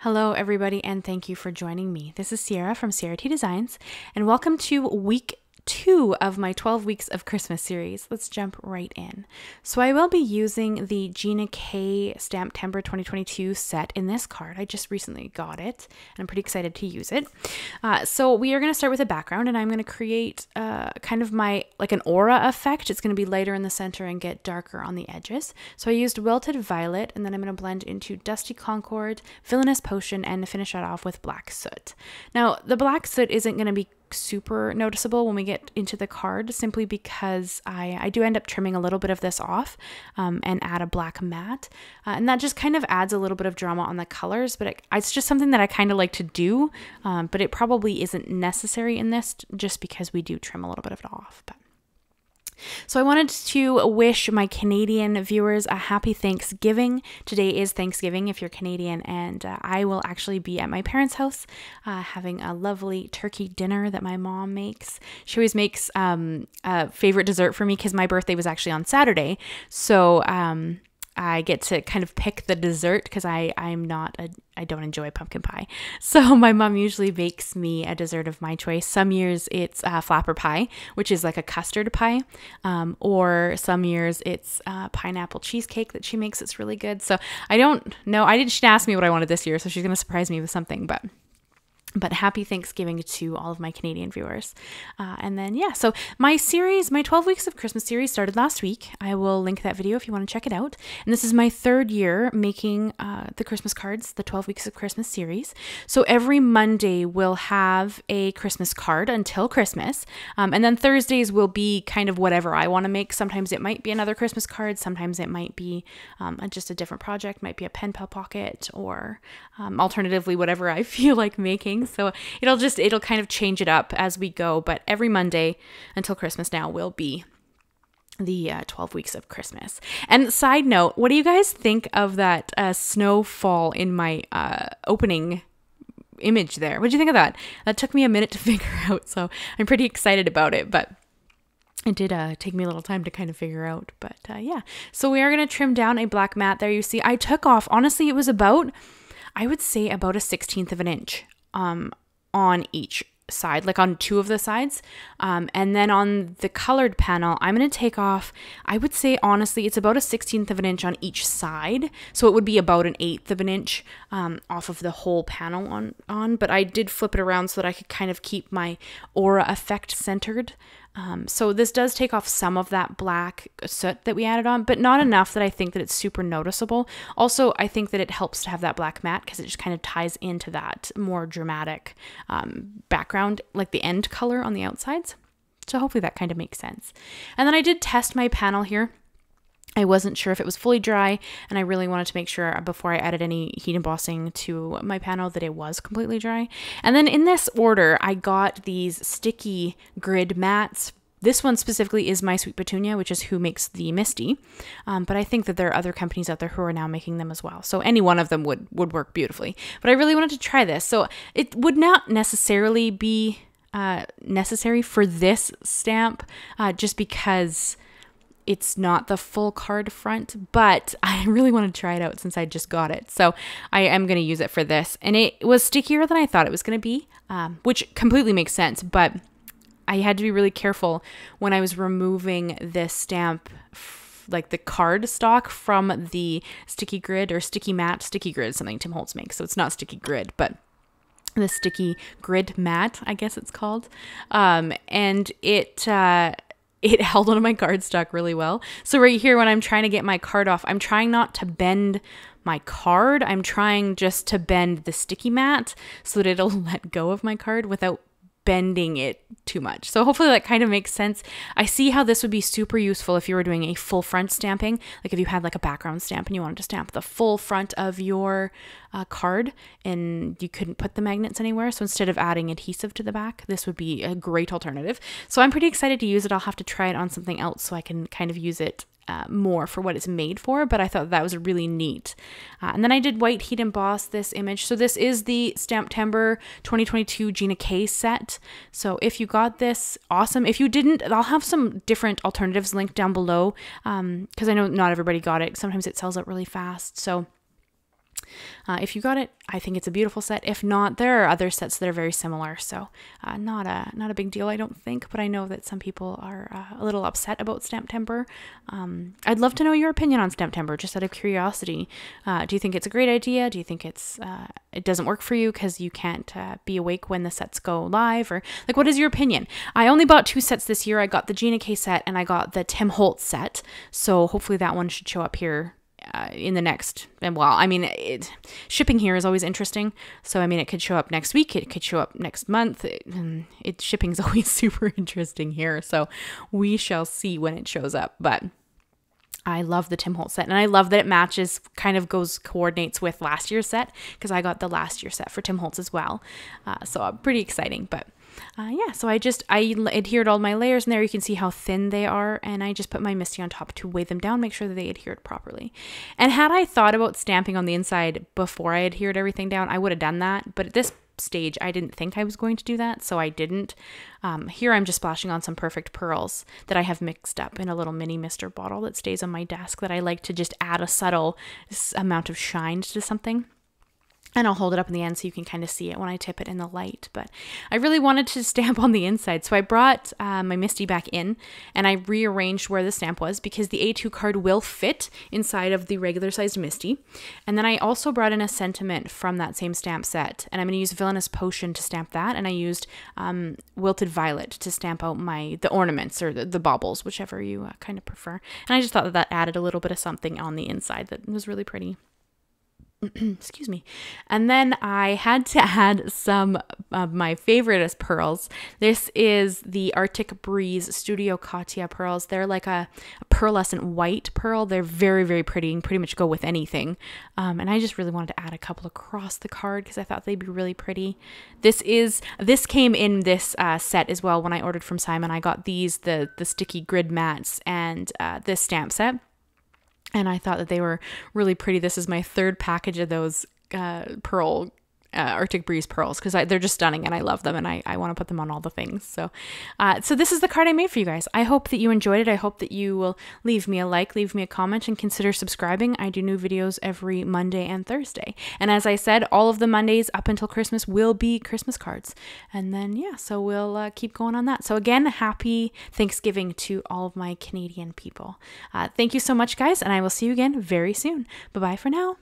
Hello everybody and thank you for joining me. This is Ciara from Ciara T Designs and welcome to week 2 of my 12 weeks of Christmas series. Let's jump right in. So I will be using the Gina K Stamptember 2022 set in this card. I just recently got it and I'm pretty excited to use it. So we are going to start with a background and I'm going to create kind of like an aura effect. It's going to be lighter in the center and get darker on the edges. So I used Wilted Violet and then I'm going to blend into Dusty Concord, Villainous Potion, and finish that off with Black Soot. Now the Black Soot isn't going to be super noticeable when we get into the card simply because I do end up trimming a little bit of this off and add a black matte and that just kind of adds a little bit of drama on the colors, but it's just something that I kind of like to do, but it probably isn't necessary in this just because we do trim a little bit of it off. So I wanted to wish my Canadian viewers a happy Thanksgiving. Today is Thanksgiving if you're Canadian, and I will actually be at my parents' house having a lovely turkey dinner that my mom makes. She always makes a favorite dessert for me because my birthday was actually on Saturday. So I get to kind of pick the dessert because I don't enjoy pumpkin pie. So my mom usually makes me a dessert of my choice. Some years it's flapper pie, which is like a custard pie, or some years it's pineapple cheesecake that she makes. It's really good. So I don't know. She didn't ask me what I wanted this year, so she's going to surprise me with something, but happy Thanksgiving to all of my Canadian viewers. And then, yeah, so my 12 weeks of Christmas series started last week. I will link that video if you want to check it out. And this is my 3rd year making the Christmas cards, the 12 weeks of Christmas series. So every Monday we'll have a Christmas card until Christmas. And then Thursdays will be kind of whatever I want to make. Sometimes it might be another Christmas card. Sometimes it might be just a different project, might be a pen pal pocket, or alternatively, whatever I feel like making. So it'll kind of change it up as we go, but every Monday until Christmas now will be the 12 weeks of Christmas. And side note, what do you guys think of that snowfall in my opening image there? What do you think of that? That took me a minute to figure out, so I'm pretty excited about it, but it did take me a little time to kind of figure out, but yeah. So we are going to trim down a black matte there. You see, I took off, honestly, it was I would say about a 1/16 of an inch on each side, like on 2 of the sides. And then on the colored panel, I'm going to take off, I would say, honestly, it's about a 1/16 of an inch on each side. So it would be about an 1/8 of an inch off of the whole panel on, but I did flip it around so that I could kind of keep my aura effect centered. So this does take off some of that black soot that we added on, but not enough that I think that it's super noticeable. Also, I think that it helps to have that black matte because it just kind of ties into that more dramatic background, like the end color on the outsides. So hopefully that kind of makes sense. And then I did test my panel here. I wasn't sure if it was fully dry, and I really wanted to make sure before I added any heat embossing to my panel that it was completely dry. And then in this order, I got these sticky grid mats. This one specifically is My Sweet Petunia, which is who makes the Misti, but I think that there are other companies out there who are now making them as well. So any one of them would work beautifully. But I really wanted to try this. So it would not necessarily be necessary for this stamp just because it's not the full card front, but I really want to try it out since I just got it. So I am going to use it for this. And it was stickier than I thought it was going to be, which completely makes sense. But I had to be really careful when I was removing this stamp, like the card stock from the sticky grid or sticky matte. Sticky grid is something Tim Holtz makes, so it's not sticky grid, but the sticky grid matte, I guess it's called. And it held onto my cardstock really well. So right here, when I'm trying to get my card off, I'm trying not to bend my card. I'm trying just to bend the sticky mat so that it'll let go of my card without bending it too much. So hopefully that kind of makes sense. I see how this would be super useful if you were doing a full front stamping, like if you had like a background stamp and you wanted to stamp the full front of your card and you couldn't put the magnets anywhere. So instead of adding adhesive to the back, this would be a great alternative. So I'm pretty excited to use it. I'll have to try it on something else so I can kind of use it more for what it's made for, but I thought that was really neat. And then I did white heat emboss this image. So this is the Stamptember 2022 Gina K set. So if you got this, awesome. If you didn't, I'll have some different alternatives linked down below because I know not everybody got it. Sometimes it sells out really fast. So If you got it, I think it's a beautiful set. If not, there are other sets that are very similar. So not a big deal, I don't think, but I know that some people are a little upset about Stamptember. I'd love to know your opinion on Stamptember, just out of curiosity. Do you think it's a great idea? Do you think it doesn't work for you because you can't be awake when the sets go live? Or like, what is your opinion? I only bought 2 sets this year. I got the Gina K set and I got the Tim Holtz set. So hopefully that one should show up here in the next, and well, I mean, shipping here is always interesting. So, I mean, it could show up next week. It could show up next month. Shipping is always super interesting here. So we shall see when it shows up. But I love the Tim Holtz set, and I love that it matches, kind of coordinates with last year's set, because I got the last year set for Tim Holtz as well. So pretty exciting. But yeah, so I adhered all my layers in there. You can see how thin they are, and I just put my Misti on top to weigh them down, make sure that they adhered properly. And had I thought about stamping on the inside before I adhered everything down, I would have done that. But at this stage, I didn't think I was going to do that, so I didn't. Here I'm just splashing on some perfect pearls that I have mixed up in a little mini mister bottle that stays on my desk, that I like to just add a subtle amount of shine to something. And I'll hold it up in the end so you can kind of see it when I tip it in the light. But I really wanted to stamp on the inside. So I brought my Misti back in and I rearranged where the stamp was, because the A2 card will fit inside of the regular sized Misti. And then I also brought in a sentiment from that same stamp set. And I'm going to use Villainous Potion to stamp that. And I used Wilted Violet to stamp out the ornaments, or the baubles, whichever you kind of prefer. And I just thought that added a little bit of something on the inside that was really pretty. Excuse me. And then I had to add some of my favorite pearls. This is the Arctic Breeze Studio Katia pearls. They're like a pearlescent white pearl. They're very, very pretty and pretty much go with anything. And I just really wanted to add a couple across the card because I thought they'd be really pretty. This came in this set as well when I ordered from Simon. I got the sticky grid mats and this stamp set. And I thought that they were really pretty. This is my 3rd package of those pearl Arctic Breeze pearls, because they're just stunning and I love them, and I want to put them on all the things. So this is the card I made for you guys. I hope that you enjoyed it. I hope that you will leave me a like, leave me a comment, and consider subscribing. I do new videos every Monday and Thursday. And as I said, all of the Mondays up until Christmas will be Christmas cards. And then, yeah, so we'll keep going on that. So again, happy Thanksgiving to all of my Canadian people. Thank you so much, guys, and I will see you again very soon. Bye-bye for now.